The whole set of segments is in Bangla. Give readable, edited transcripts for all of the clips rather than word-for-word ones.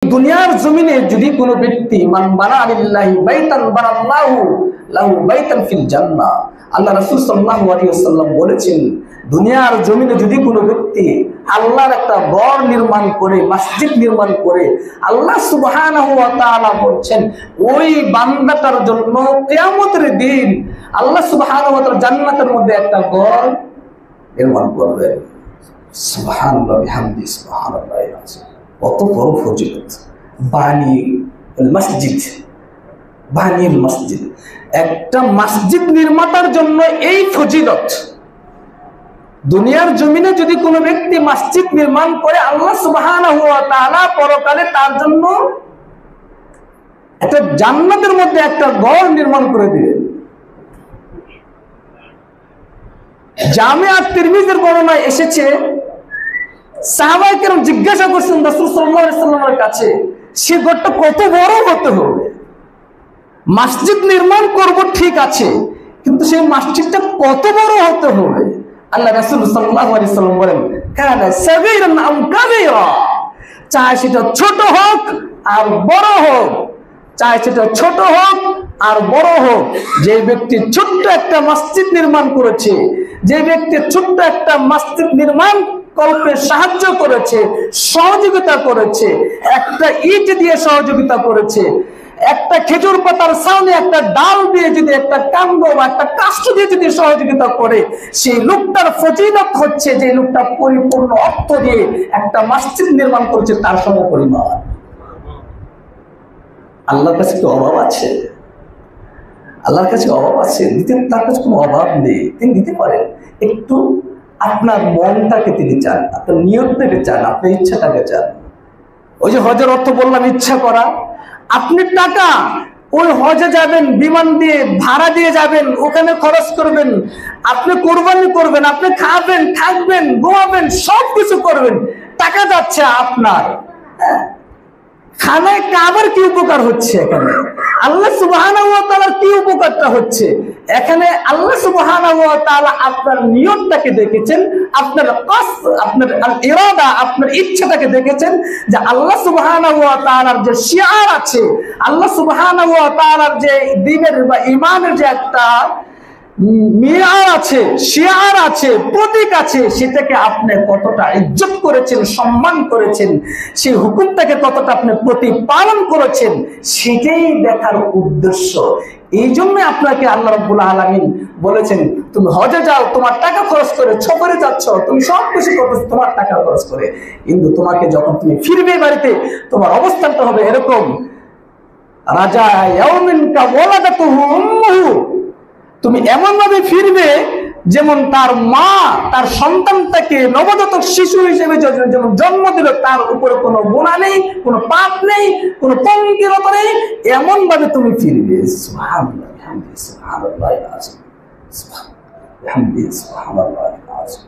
দুনিয়ার জমিনে যদি কোনো ব্যক্তি মান বানা লিল্লাহি বাইতান বানাল্লাহু লাহু বাইতান ফিল জান্নাহ, আল্লাহ রাসূল সাল্লাল্লাহু আলাইহি ওয়াসাল্লাম বলেছেন, দুনিয়ার জমিনে যদি কোনো ব্যক্তি আল্লাহর একটা ঘর নির্মাণ করে, মসজিদ নির্মাণ করে, আল্লাহ সুবহানাহু ওয়া তাআলা বলছেন ওই বান্দাটার জন্য কিয়ামতের দিন আল্লাহ সুবহানাহু ওয়া তাআলা জান্নাতের মধ্যে একটা ঘর নির্মাণ করবে। সুবহানাল্লাহ বিহামদি সুবহানাল্লাহি আযীম। কত বড় ফজিলত বানিল মসজিদ, একটা মসজিদ নির্মাতার জন্য এই ফজিলত। দুনিয়ার জমিনে যদি কোনো ব্যক্তি মসজিদ নির্মাণ করে, আল্লাহ সুবহানাহু ওয়া তাআলা পরকালে তার জন্য একটা জান্নাতের মধ্যে একটা ঘর নির্মাণ করে দিবেন। জামিআ তিরমিজির বর্ণনায় এসেছে, সাহাবায়ে কেরাম জিজ্ঞাসা করছেন রাসূল সাল্লাল্লাহু আলাইহি ওয়াসাল্লামের কাছে, সে ঘরটা কত বড় হতে হবে? মসজিদ নির্মাণ করব ঠিক আছে, কিন্তু সেই মসজিদটা কত বড় হতে হবে? আল্লাহ রাসূল সাল্লাল্লাহু আলাইহি ওয়াসাল্লাম বলেন, কানা সাগীরান আম কাবীরা, চাই সেটা ছোট হোক আর বড় হোক, চাই সেটা ছোট হোক আর বড় হোক, যে ব্যক্তি ছোট্ট একটা মসজিদ নির্মাণ করেছে, যে ব্যক্তি ছোট্ট একটা মসজিদ নির্মাণ কল্পে সাহায্য করেছে, সহযোগিতা করেছে, একটা ইট দিয়ে সহযোগিতা করেছে, একটা খেজুর পাতার সামনে একটা ডাল দিয়ে যদি, একটা কাণ্ড বা একটা কাষ্ঠ দিয়ে যদি সহযোগিতা করে, সেই লোকটার ফজিলত হচ্ছে যে লোকটা পরিপূর্ণ অর্থ দিয়ে একটা মসজিদ নির্মাণ করেছে তার সমপরিমাণ। আল্লাহর কাছে কি অভাব আছে? আল্লাহর কাছে অভাব আছে? দিতে তার কাছে কোনো অভাব নেই, তিনি দিতে পারেন। একটু আপনার মনটাকে তিনি চান, আপনার নিয়তটাকে চান, আপনার ইচ্ছাটাকে চান। ওই যে হজের অর্থ বললাম ইচ্ছা করা। আপনি টাকা ওই হজে যাবেন, বিমান দিয়ে ভাড়া দিয়ে যাবেন, ওখানে খরচ করবেন, আপনি কোরবানি করবেন, আপনি খাবেন, থাকবেন, ঘুমাবেন, সবকিছু করবেন, টাকা যাচ্ছে আপনার। খানায় কাবার কি উপকার হচ্ছে? এখানে আল্লাহ সুবহানাহু ওয়া তাআলার কি উপকারটা হচ্ছে? এখানে আল্লাহ সুবহানাহু ওয়া তাআলা আপনার নিয়তটাকে দেখেছেন, আপনার কসদ, আপনার ইরাদা, আপনার ইচ্ছাটাকে দেখেছেন, যে আল্লাহ সুবহানাহু ওয়া তাআলার যে শিয়ার আছে, আল্লাহ সুবহানাহু ওয়া তাআলার যে দ্বীনের বা ঈমানের যে একটা মিয়ার আছে, শিয়ার আছে, প্রতীক আছে, সেটাকে আপনি কতটা ইজ্জত করেছেন, সম্মান করেছেন, সেই হুকুমটাকে কতটা আপনি প্রতিপালন করেছেন, সেটাই দেখার উদ্দেশ্য। এই জন্য আপনাকে আল্লাহ রাব্বুল আলামিন বলেছেন, তুমি হজে যাও, তোমার টাকা খরচ করে, সফরে যাচ্ছ, তুমি সব কিছু করতেছ তোমার টাকা খরচ করে, কিন্তু তোমাকে যখন তুমি ফিরবে বাড়িতে, তোমার অবস্থানটা হবে এরকম, রাজা ইয়াউমিন কা ওয়ালাদাতুহু উম্মুহু, তুমি এমন ভাবে ফিরবে যেমন তার মা তার সন্তানটাকে নবজাতক শিশু হিসেবে যেমন জন্ম দিল, তার উপরে কোনো গুনাহ নেই, কোনো পাপ নেই, কোনো পঙ্কিলতা নেই, এমন ভাবে তুমি ফিরবে। সুবহানাল্লাহ বিহামদিহি সুবহানাল্লাহি আযীম, বিহামদিহি সুবহানাল্লাহি আযীম।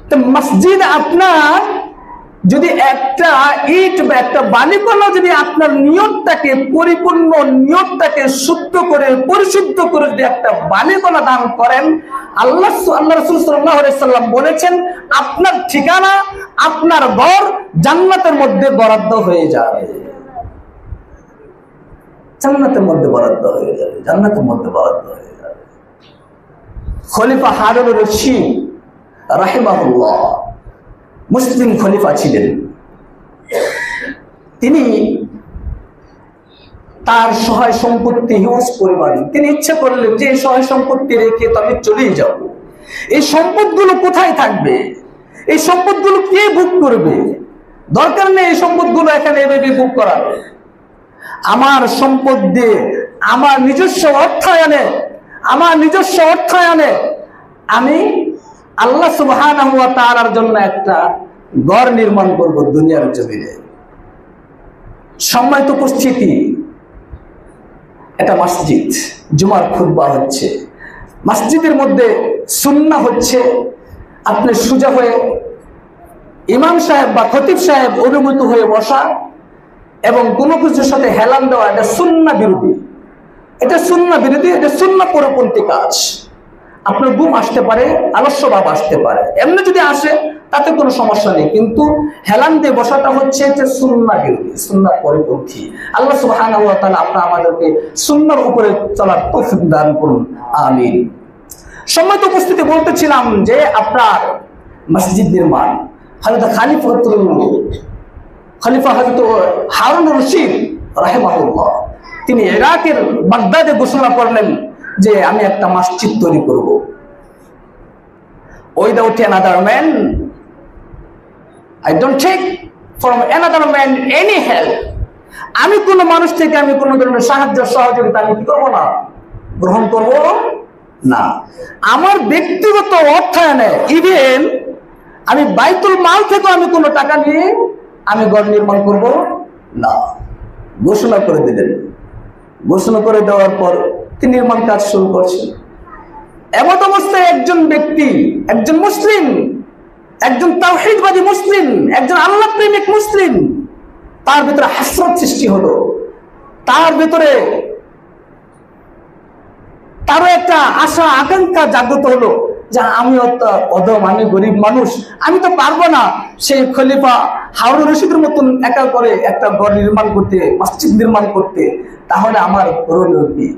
তো মসজিদ আপনার যদি একটা ইট বা একটা বালিকণা যদি আপনার নিয়তটাকে পরিপূর্ণ, নিয়তটাকে শুদ্ধ করে, পরিশুদ্ধ করে যদি একটা বালিকণা দান করেন, আল্লাহ রাসূল সাল্লাল্লাহু আলাইহি ওয়াসাল্লাম বলেছেন, আপনার ঠিকানা, আপনার ঘর জান্নাতের মধ্যে বরাদ্দ হয়ে যাবে, জান্নাতের মধ্যে বরাদ্দ হয়ে যাবে, জান্নাতের মধ্যে বরাদ্দ হয়ে যাবে। খলিফা হারুনুর রশীদ রাহিমাহুল্লাহ মুসলিম খলিফা ছিলেন। তিনি তার সহায় সম্পত্তি হিউজ পরিমাণে, তিনি ইচ্ছা করলেন যে এই সহায় সম্পত্তি রেখে তো আমি চলেই যাব, এই সম্পদগুলো কোথায় থাকবে, এই সম্পদগুলো কে ভোগ করবে? দরকার নেই এই সম্পদগুলো এখানে এভাবে ভোগ করার। আমার সম্পদ দিয়ে, আমার নিজস্ব অর্থায়নে আমি আল্লাহ সুবহানাহু ওয়া তাআলার জন্য একটা ঘর নির্মাণ করব দুনিয়ার জমিনে। সম্মানিত উপস্থিতি, এটা মসজিদ, জুমার খুতবা হচ্ছে, মসজিদের মধ্যে সুন্নাহ হচ্ছে আপনি সোজা হয়ে ইমাম সাহেব বা খতিব সাহেব অনুমত হয়ে বসা এবং কোনো কিছুর সাথে হেলান দেওয়া, এটা সুন্নাহ বিরোধী, এটা সুন্নাহ বিরোধী, এটা সুন্নাহ পরপন্থী কাজ। আপনার ঘুম আসতে পারে, আলস্য ভাব আসতে পারে, এমনি যদি আসে তাতে কোনো সমস্যা নেই, কিন্তু হেলান দিয়ে বসাটা হচ্ছে যে সুন্নাহ বিরোধী, সুন্নাহ পরিপন্থী। আল্লাহ সুবহানাহু ওয়া তাআলা আমাদেরকে সুন্নাহর উপরে চলার তৌফিক দান করুন, আমিন। সম্মানিত উপস্থিতি, বলতেছিলাম যে আপনার মসজিদ নির্মাণ হযরত খলিফা হযরত হারুন রশিদ রাহিমাহুল্লাহ, তিনি ইরাকের বাগদাদে ঘোষণা করলেন যে আমি একটা মসজিদ তৈরি করব। Without another man, I don't take from another man any help. আমি কোন মানুষ থেকে আমি কোন ধরনের সাহায্য সহযোগিতা আমি কি করব না, গ্রহণ করব না। আমার ব্যক্তিগত অর্থায়নে, ইভেন আমি বাইতুল মাল থেকে আমি কোনো টাকা নিয়ে আমি ঘর নির্মাণ করব না, ঘোষণা করে দিলেন। ঘোষণা করে দেওয়ার পর তিনি নির্মাণ কাজ শুরু করছেন। এমত অবস্থায় একজন ব্যক্তি, একজন মুসলিম, একজন তাওহীদবাদী মুসলিম, একজন আল্লাহ প্রেমিক মুসলিম, তার ভিতরে হাসরত সৃষ্টি হলো, তার ভিতরে তারও একটা আশা আকাঙ্ক্ষা জাগ্রত হলো যে আমি অধম, আমি গরিব মানুষ, আমি তো পারবো না সেই খলিফা হারুন রশিদের মতন একা করে একটা ঘর নির্মাণ করতে, মসজিদ নির্মাণ করতে, তাহলে আমার করণীয় কি?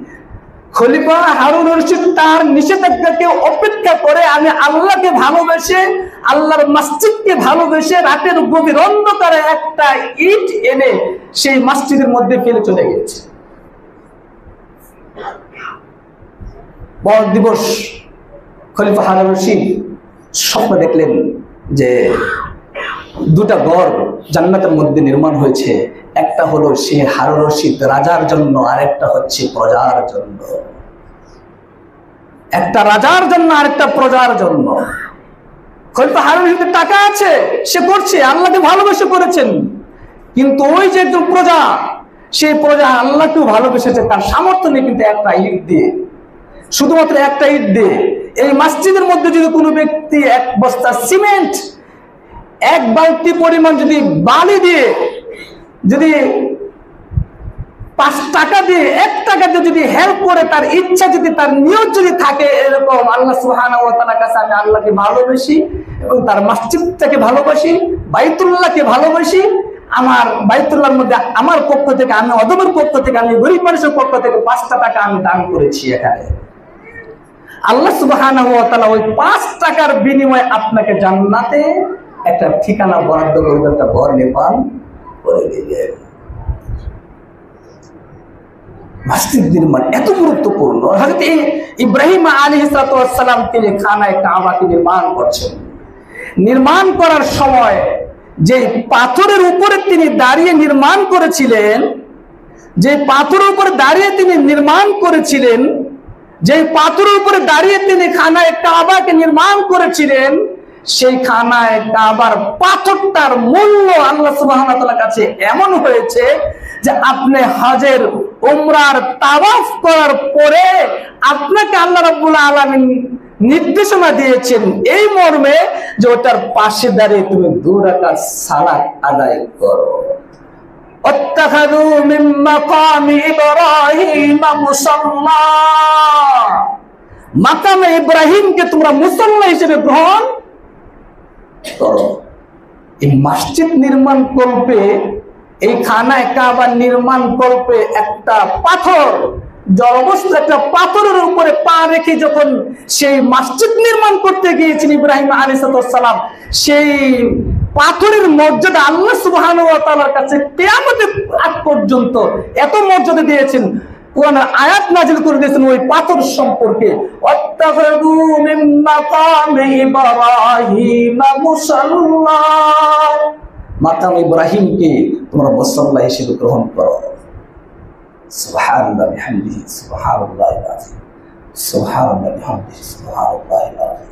খলিফা হারুন রশিদ তার নিষেধাজ্ঞাকে উপেক্ষা করে আমি আল্লাহকে ভালোবেসে, আল্লাহর মসজিদকে ভালোবেসে রাতের গভীর অন্ধকারে একটা ইট এনে সেই মসজিদের মধ্যে ফেলে চলে গেছে। বড় দিবস খলিফা হারুন রশিদ স্বপ্ন দেখলেন যে দুটা ঘর জান্নাতের মধ্যে নির্মাণ হয়েছে, একটা হলো সে হারুন রশিদ রাজার জন্য, আর একটা হচ্ছে প্রজার জন্য। একটা রাজার জন্য আর একটা প্রজার জন্য। খলিফা হারুন রশিদের টাকা আছে, সে করছে, আল্লাহকে ভালোবেসে করেছেন, কিন্তু ওই যে একজন প্রজা, সেই প্রজা আল্লাহকেও ভালোবেসেছে, তার সামর্থ্য নেই, কিন্তু একটা ইট দিয়ে, শুধুমাত্র একটা ইট দিয়ে এই মসজিদের মধ্যে যদি কোনো ব্যক্তি এক বস্তা সিমেন্ট, এক বালতি পরিমাণ যদি বালি দিয়ে, যদি 5 টাকা দিয়ে, 1 টাকা দিয়ে যদি হেল্প করে, তার ইচ্ছা যদি, তার নিয়ত যদি থাকে এরকম, আল্লাহ সুবহানাহু ওয়া তাআলার কাছে আমি আল্লাহকে ভালোবাসি এবং তার মসজিদটাকে ভালোবাসি, বাইতুল্লাহকে ভালোবাসি, আমার বাইতুল্লাহর মধ্যে আমার পক্ষ থেকে, আমি অধমের পক্ষ থেকে, আমি গরিব মানুষের পক্ষ থেকে 5টা টাকা আমি দান করেছি, এখানে আল্লাহ সুবহানাহু ওয়া তাআলা ওই 5 টাকার বিনিময়ে আপনাকে জান্নাতে একটা ঠিকানা বরাদ্দ করে, একটা ঘর নির্মাণ করে দিলেন। মসজিদ নির্মাণ এত গুরুত্বপূর্ণ। হযরত ইব্রাহিম আলাইহিস সালাম তিনি খানায়ে কাবাকে নির্মাণ করছেন। নির্মাণ করার সময় যে পাথরের উপরে তিনি দাঁড়িয়ে নির্মাণ করেছিলেন, যে পাথরের উপরে দাঁড়িয়ে তিনি নির্মাণ করেছিলেন, যে পাথরের উপরে দাঁড়িয়ে তিনি খানায়ে কাবাকে নির্মাণ করেছিলেন, সেই খানায়ে কাবার পাথরটার মূল্য আল্লাহ সুবহানাহু ওয়া তাআলার কাছে এমন হয়েছে যে আপনি হজের উমরার তাওয়াফ করার পরে আপনাকে আল্লাহ রাব্বুল আলামিন নির্দেশনা দিয়েছেন এই মর্মে যে ওটার পাশে দাঁড়িয়ে তুমি 2 রাকাত সালাত আদায় করো। আত্তাখাযু মিন মাকামি ইব্রাহিম মুসাল্লা, মাকামে ইব্রাহিমকে তোমরা মুসাল্লা হিসেবে গ্রহণ করো। এই মসজিদ নির্মাণ কল্পে, এই খানায়ে কাবা নির্মাণ কল্পে একটা পাথর, জড়বস্তু একটা পাথরের উপরে পা রেখে যখন সেই মসজিদ নির্মাণ করতে গিয়েছেন ইব্রাহিম আলাইহিস সালাম, সেই পাথরের মর্যাদা আল্লাহ সুবহানাহু ওয়া তাআলার কাছে কিয়ামতের আগ পর্যন্ত এত মর্যাদা দিয়েছেন, কোরআনের আয়াত নাযিল করে দিয়েছেন ওই পাথর সম্পর্কে। ওয়াত্তাখাযু মিন মাকামি ইব্রাহিম মুসাল্লা, মাকাম ইব্রাহিমকে তোমরা মুসাল্লা হিসেবে গ্রহণ করো। সুবহানাল্লাহি ওয়া বিহামদিহি, সুবহানাল্লাহিল আযীম, সুবহানাল্লাহি ওয়া বিহামদিহি, সুবহানাল্লাহিল আযীম।